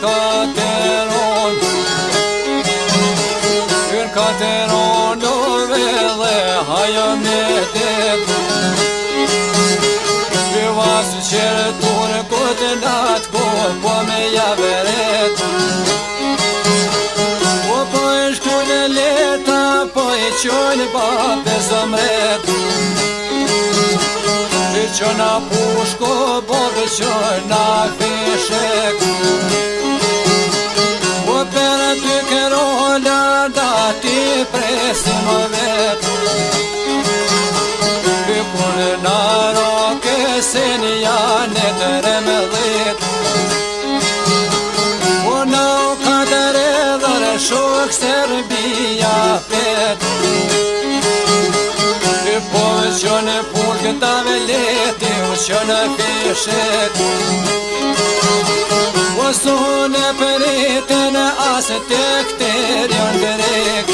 kateron Hyrë kateron dove dhe hajo me det Vyvasë qërë turë këtë natë ko po me javeret Po po e shkullë leta po e qojnë bape zëmret Qëna pushko bobë qëna fishek Po për ty kërolla da ti presim vet Për në roke se një janë të remëllit Po në katër edhër shok Serbia pet Po qënë pushkë të veleti U qënë fishet Po sune përitën asë të këtër janë grek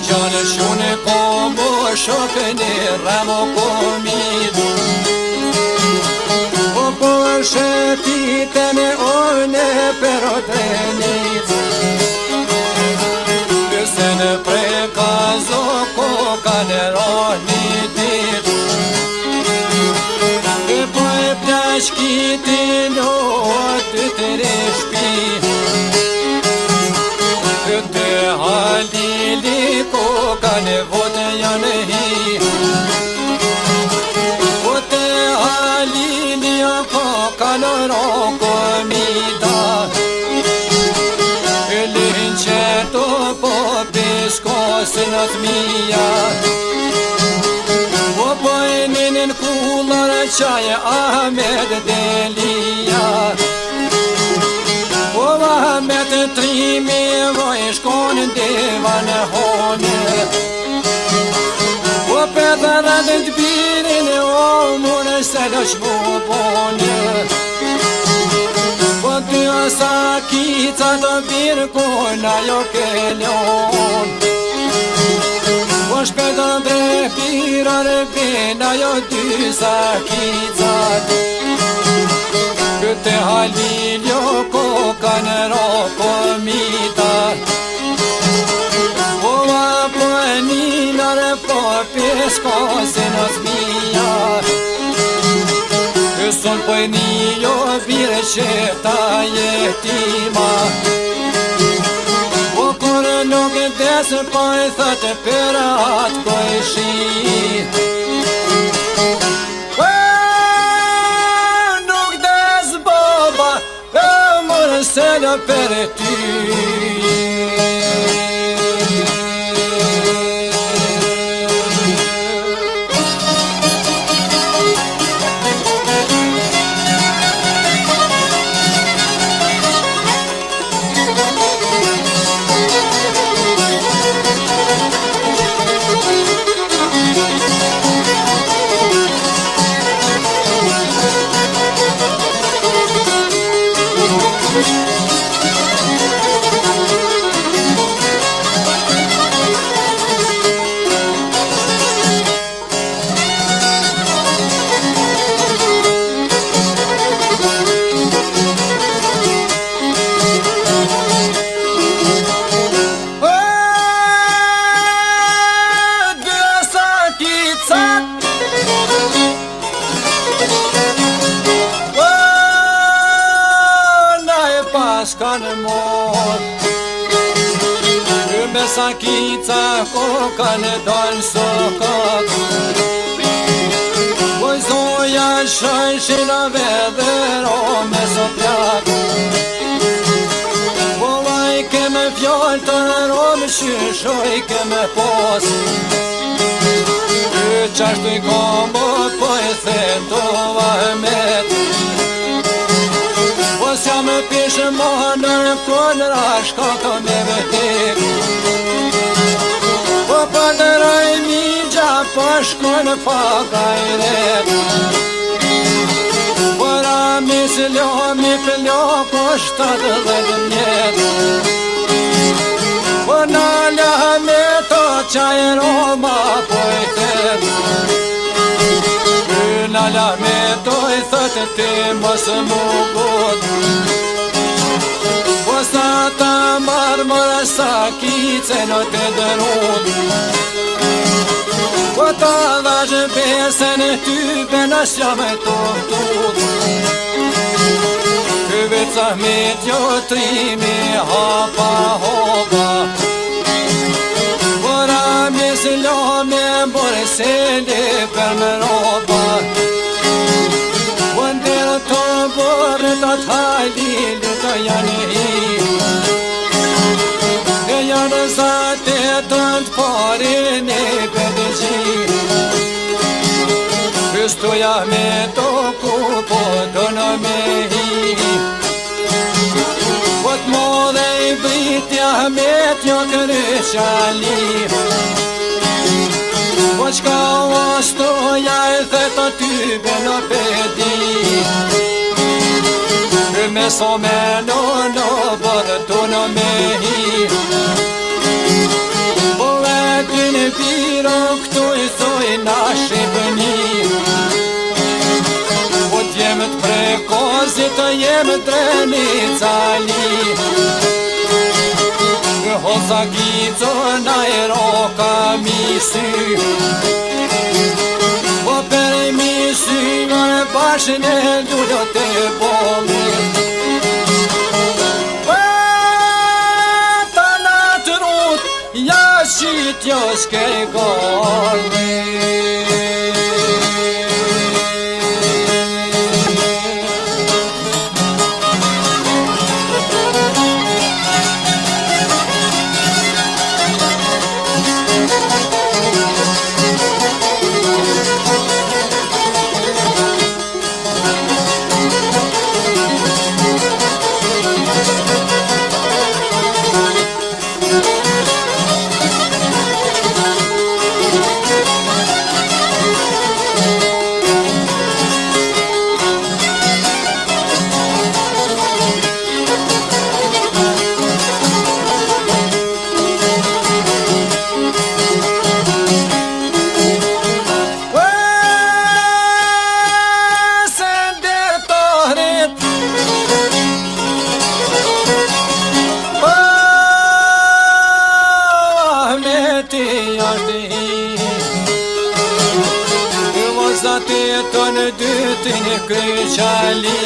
Qënë shune kombo shokë një ramo komit Po shëtitën one për o trenit Se në prekazo koka në roni dit Po e plashkiti lotë të reshpi Të halili koka në votë janë hi Po të halili koka në roko mita Qëto po piskosin atë mija Po po e ninin kullar qaje Ahmed Delia Po Ahmed trimi voj shkon deva në hone Po pedër atë të birin o mune se në shbubone Po ty asa kica të birë kona jo kelon Po shpeta drepirar bina jo ty sa kica Këtë halil jo koka në roko mita Po apo e ninar po piskosin o zmija Son po e një vire që ta jetima Po kur nuk e desë po e thëtë për atë ko e shi Nuk desë baba e mërë se në për ty Kanë mor Me sakica koka në dalë sokak Poj zoja shajshinave dhe rome sopjak Po lajke me fjallë të rome shyshoj ke me pos Qashtu i kombo po e thetova met Sja me pishë manër kënë rashka ka me vëtik Po përdëraj migja pashkën pagajret Po ramis lomi pëllo kushtat dhe dëmjet Po nala me to qaj roma po e thet Nala me to e thët se ti mos më god. Po sa ta marmër sa kice në të dërod. Po ta dhash besën ty benas jam e tot. Këvet sa me t'jo trimi hapa hopa. Bora me s'ljome bore se le për më roba. Vëndër të bore të t'hajlili të janë i. E janë zate të të pare ne për gji. Këstuja me të kupo të në me hi. Vot modhe i britja me t'jo kërëshali. Vot shka ostoja e theta ty në pedi. Me so me në bërë të në me hi. Po e t'ine piro këtu i thoj na shqipëni. Jem të prekozit, jem dreni cali. Hoza gico na e roka misy. Po per misy në bashën e lullo të boli. Ta natërut, ja shqitjo s'ke goli. Vazate të në dytin e kryqali.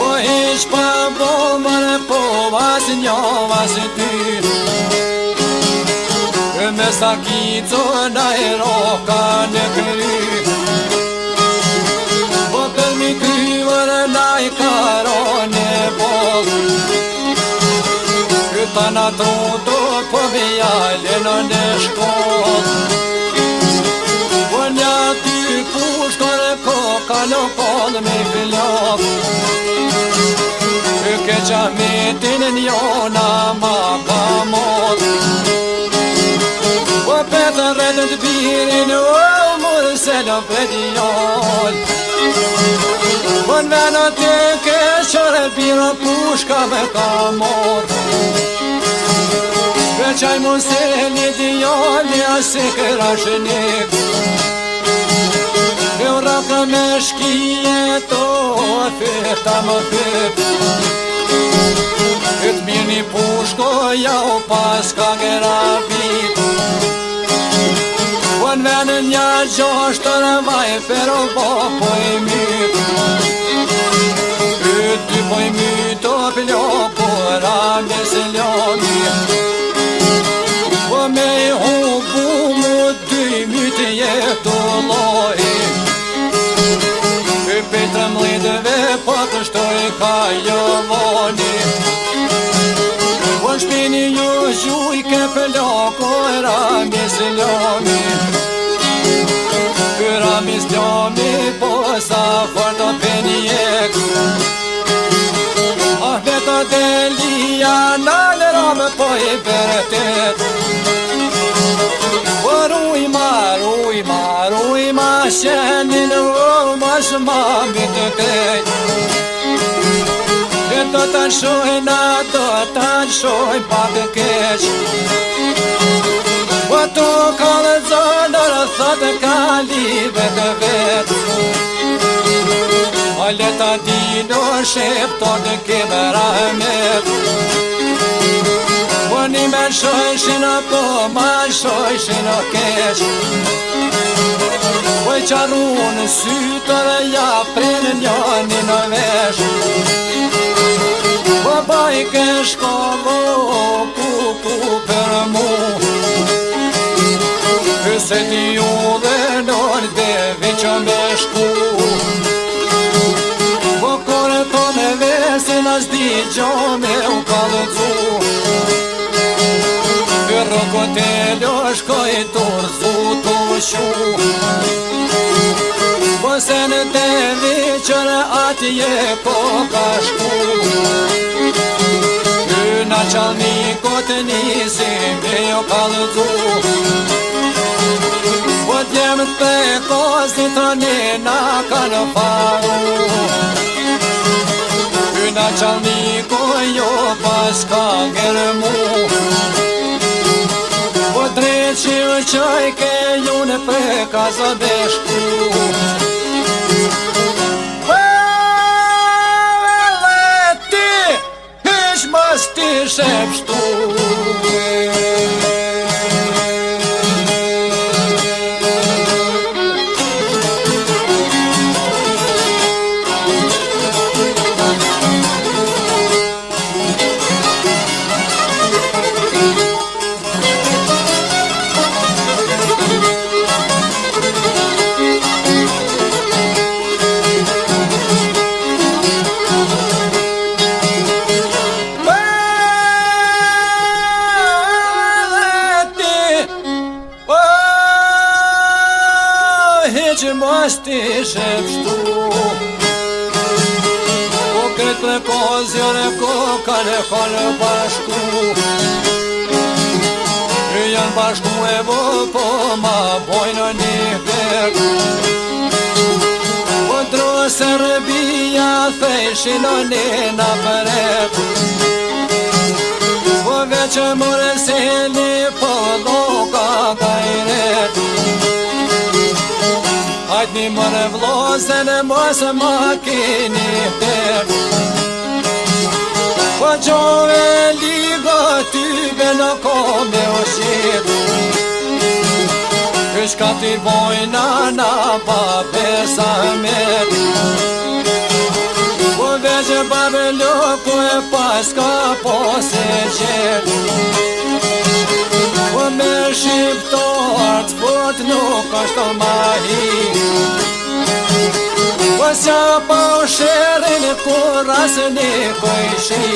Po ish pa bomër, po vas një vas dy. Me sakico na e roka në kry. Po për mi kryvër na i karon e bol. Këta na troto po me jale në shkoll. Nja ty pushkore koka në kod me filok. Ke qametin njona ma ka mod. Po petën redën të birin, o mërë se në pedijol. Po në venë të ke shore biro pushka me ka mod. Veqaj mund se një dijoli asë këra shënik. E raka me shkije to feta më fet. E t'mirë një pushko ja u pas ka gera vit. Po në venë një gjoshtër vaj pero po i myt. E ty po i myt o pëllo pora me se ljomi. Po me i hubu mu dy myt jetu loj. Petëm lidëve po të shtoj ka jovoni. Po shpini ju zhuj ke pëlloko rami s'ljomi. Rami s'ljomi po sa fort o penjek. Ah veto delia në rame po i bërtet. Ruj ma shenin o ma shma bitë krejt. E do të nshojna, do të nshoj pak keq. Po tu ka dhe zonër, thotë ka live të vetë. leta dino sheptor në keme rahmet Po një me shojshin po ma shojshin keq Po i qarru në sytër ja prenë njani në vesh Po baj ke shkollo ku për mu Se ti ju dhe nërë dhe veqa me shku Po kore to me vesin as di gjo me u kalëzu Për rëkotello shkoj të rëzu të shu Po se në te veqër atje po ka shku Në qalnikot nisim me u kalëzu Po t'jem të kozit të nena kanë faru Në qalniko jo pas ka gërmu Po treqil qaj ke ju në preka zë beshku Ti, hish mas ti shepshtu Që mos t'i shepshtu Po këtë për kozjore ko kanë bashku Janë bashku e vo po ma bojnë një her Po dro Serbia thejshin o nena përet Po veqë mërë seli po loka kajret Hajt një mërë vlozën e mos ma kini her Po gjove liga tybe në kome o shqip Kysh ka t'i bojna na pa pesa met Po veqë babë lëku e pas ka po se qep Po me shqiptar t'fot nuk është ma hi Po sja pa u sherin kur asë një kojshi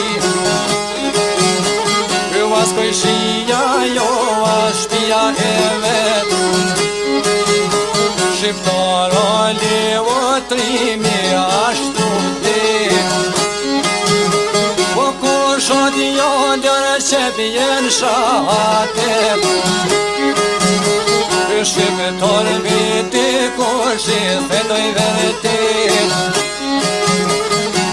Kjo as kojshia jo as shpia e vet Shqiptar o levo trimi ashtu dit Po kur shoti jo ndjore që vjen shahatet Shqiptar viti kur shqithetoj vertit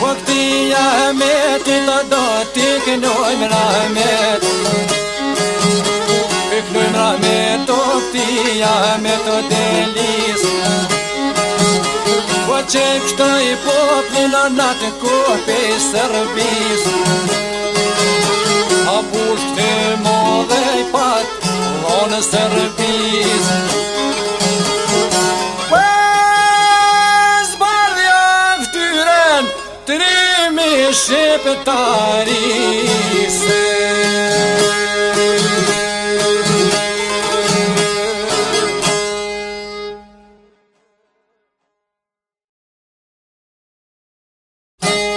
Po këtia metit do t'i kënojmë rahmet Kënojmë rahmet o këtia meto delis Po që kështoj poplin o natë kope i Serbis A pusht të modhe i pat Në Serbis Zbardhja ftyren Trimi shqiptaris